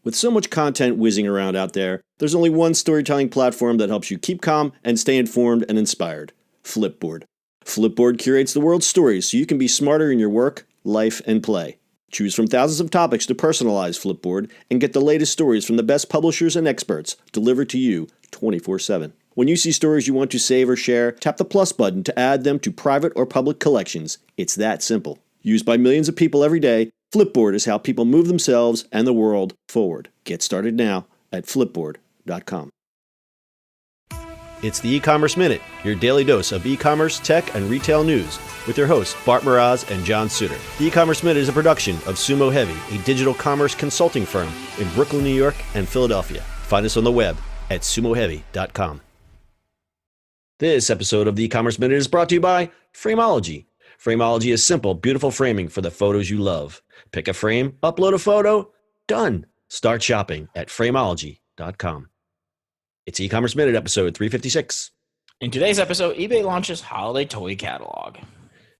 With so much content whizzing around out there, there's only one storytelling platform that helps you keep calm and stay informed and inspired: Flipboard. Flipboard curates the world's stories so you can be smarter in your work, life, and play. Choose from thousands of topics to personalize Flipboard and get the latest stories from the best publishers and experts delivered to you 24/7. When you see stories you want to save or share, tap the plus button to add them to private or public collections. It's that simple. Used by millions of people every day, Flipboard is how people move themselves and the world forward. Get started now at flipboard.com. It's the E-Commerce Minute, your daily dose of e-commerce, tech, and retail news, with your hosts Bart Mraz and John Suter. The E-Commerce Minute is a production of Sumo Heavy, a digital commerce consulting firm in Brooklyn, New York, and Philadelphia. Find us on the web at sumoheavy.com. This episode of the E-Commerce Minute is brought to you by Frameology. Frameology is simple, beautiful framing for the photos you love. Pick a frame, upload a photo, done. Start shopping at Frameology.com. It's E-Commerce Minute, episode 356. In today's episode, eBay launches holiday toy catalog.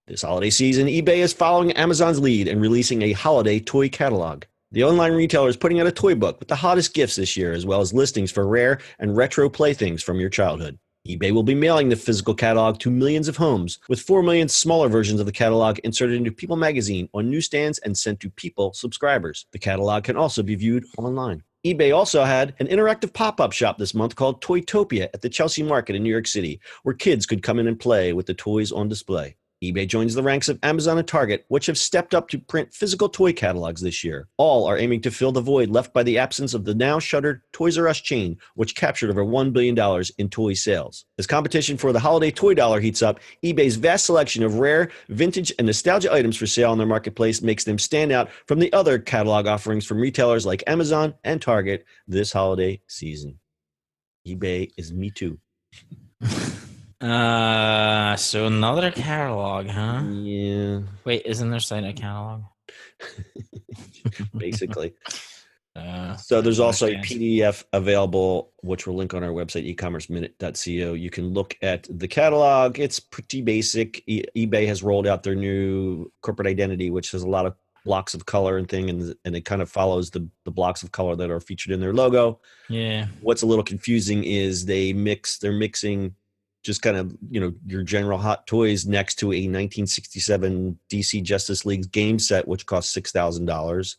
This holiday season, eBay is following Amazon's lead and releasing a holiday toy catalog. The online retailer is putting out a toy book with the hottest gifts this year, as well as listings for rare and retro playthings from your childhood. eBay will be mailing the physical catalog to millions of homes, with 4 million smaller versions of the catalog inserted into People magazine on newsstands and sent to People subscribers. The catalog can also be viewed online. eBay also had an interactive pop-up shop this month called Toytopia at the Chelsea Market in New York City, where kids could come in and play with the toys on display. eBay joins the ranks of Amazon and Target, which have stepped up to print physical toy catalogs this year. All are aiming to fill the void left by the absence of the now shuttered Toys R Us chain, which captured over $1 billion in toy sales. As competition for the holiday toy dollar heats up, eBay's vast selection of rare, vintage, and nostalgia items for sale on their marketplace makes them stand out from the other catalog offerings from retailers like Amazon and Target this holiday season. eBay is me too. So another catalog, huh? Yeah. Wait, isn't there site a catalog? Basically. So there's also a PDF available, which we'll link on our website, ecommerceminute.co. You can look at the catalog. It's pretty basic. eBay has rolled out their new corporate identity, which has a lot of blocks of color and thing, and it kind of follows the blocks of color that are featured in their logo. Yeah. What's a little confusing is they're mixing just kind of, your general hot toys next to a 1967 DC Justice League game set, which costs $6,000.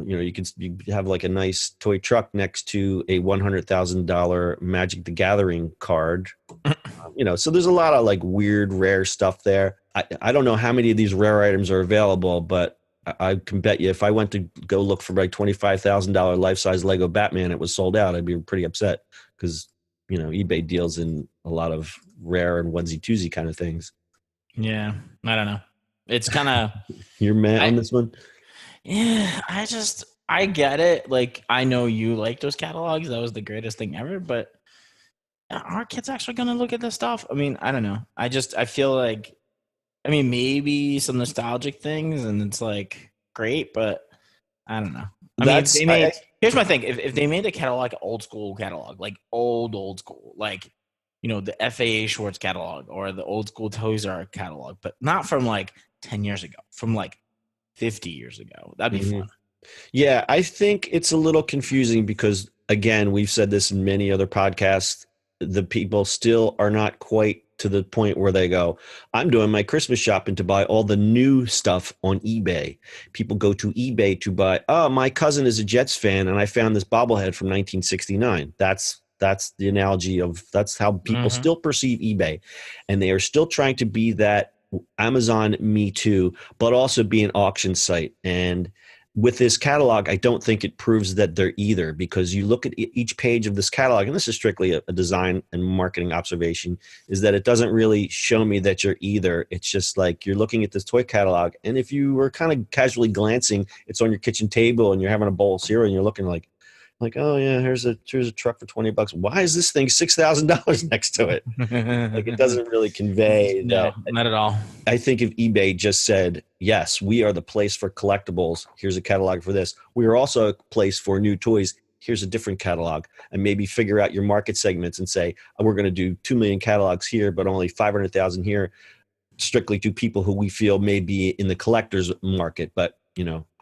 You have like a nice toy truck next to a $100,000 Magic the Gathering card. So there's a lot of like weird, rare stuff there. I don't know how many of these rare items are available, but I can bet you if I went to go look for like $25,000 life-size Lego Batman, it was sold out, I'd be pretty upset because eBay deals in a lot of rare and onesie-twosie kind of things. Yeah, I don't know. It's kind of... You're mad on this one? Yeah, I get it. Like, I know you like those catalogs. That was the greatest thing ever, but are kids actually going to look at this stuff? I mean, I don't know. I feel like, maybe some nostalgic things, and it's like, great, but I don't know. Here's my thing. If they made a catalog, old school catalog, like old school, like, the FAA Schwartz catalog or the old school Toys R Us catalog, but not from like 10 years ago, from like 50 years ago. That'd be fun. Yeah, I think it's a little confusing because, again, we've said this in many other podcasts, the people still are not quite to the point where they go, I'm doing my Christmas shopping to buy all the new stuff on eBay. People go to eBay to buy, my cousin is a Jets fan and I found this bobblehead from 1969. That's the analogy of, that's how people still perceive eBay. And they are still trying to be that Amazon Me Too, but also be an auction site. And with this catalog, I don't think it proves that they're either, because you look at each page of this catalog, and this is strictly a design and marketing observation, is that it doesn't really show me that you're either. It's just like you're looking at this toy catalog, and if you were kind of casually glancing, it's on your kitchen table and you're having a bowl of cereal and you're looking like, oh yeah, here's a truck for $20. Why is this thing $6,000 next to it? Like, it doesn't really convey that. No, not at all. I think if eBay just said, yes, we are the place for collectibles, here's a catalog for this. We are also a place for new toys. Here's a different catalog, and maybe figure out your market segments and say, we're going to do 2 million catalogs here, but only 500,000 here, strictly to people who we feel may be in the collector's market. But,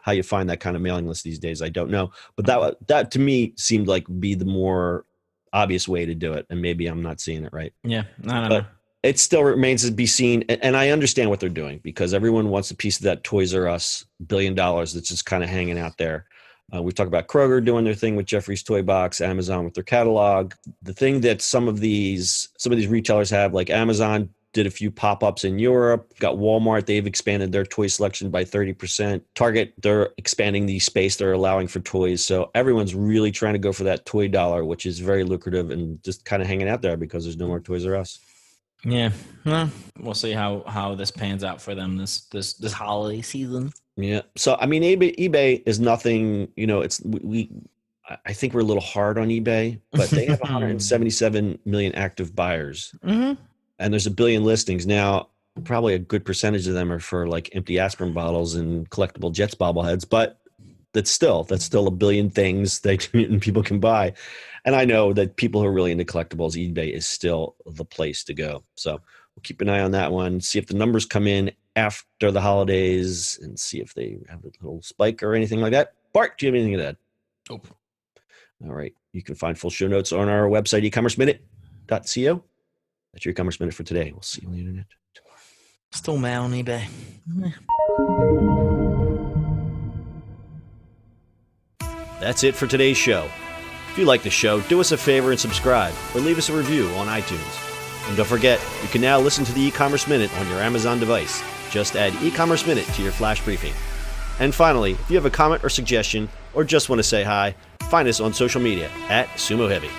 how you find that kind of mailing list these days, I don't know. But that to me seemed like be the more obvious way to do it. And maybe I'm not seeing it right. Yeah, I don't know. It still remains to be seen. And I understand what they're doing because everyone wants a piece of that Toys R Us $1 billion that's just kind of hanging out there. We've talked about Kroger doing their thing with Jeffrey's Toy Box, Amazon with their catalog. The thing that some of these retailers have, like Amazon did a few pop-ups in Europe, got Walmart, they've expanded their toy selection by 30%. Target, they're expanding the space they're allowing for toys. So everyone's really trying to go for that toy dollar, which is very lucrative and just kind of hanging out there because there's no more Toys R Us. Yeah, well, we'll see how this pans out for them this holiday season. Yeah. So I mean, eBay is nothing. I think we're a little hard on eBay, but they have 177 million active buyers, and there's 1 billion listings now. Probably a good percentage of them are for like empty aspirin bottles and collectible Jets bobbleheads, but that's still 1 billion things that people can buy. And I know that people who are really into collectibles, eBay is still the place to go. So we'll keep an eye on that one, see if the numbers come in after the holidays and see if they have a little spike or anything like that. Bart, do you have anything to add? Nope. All right. You can find full show notes on our website, ecommerceminute.co. That's your e-commerce minute for today. We'll see you on the internet tomorrow. Still mad on eBay. That's it for today's show. If you like the show, do us a favor and subscribe or leave us a review on iTunes. And don't forget, you can now listen to the e-commerce minute on your Amazon device. Just add e-commerce minute to your flash briefing. And finally, if you have a comment or suggestion or just want to say hi, find us on social media @SumoHeavy.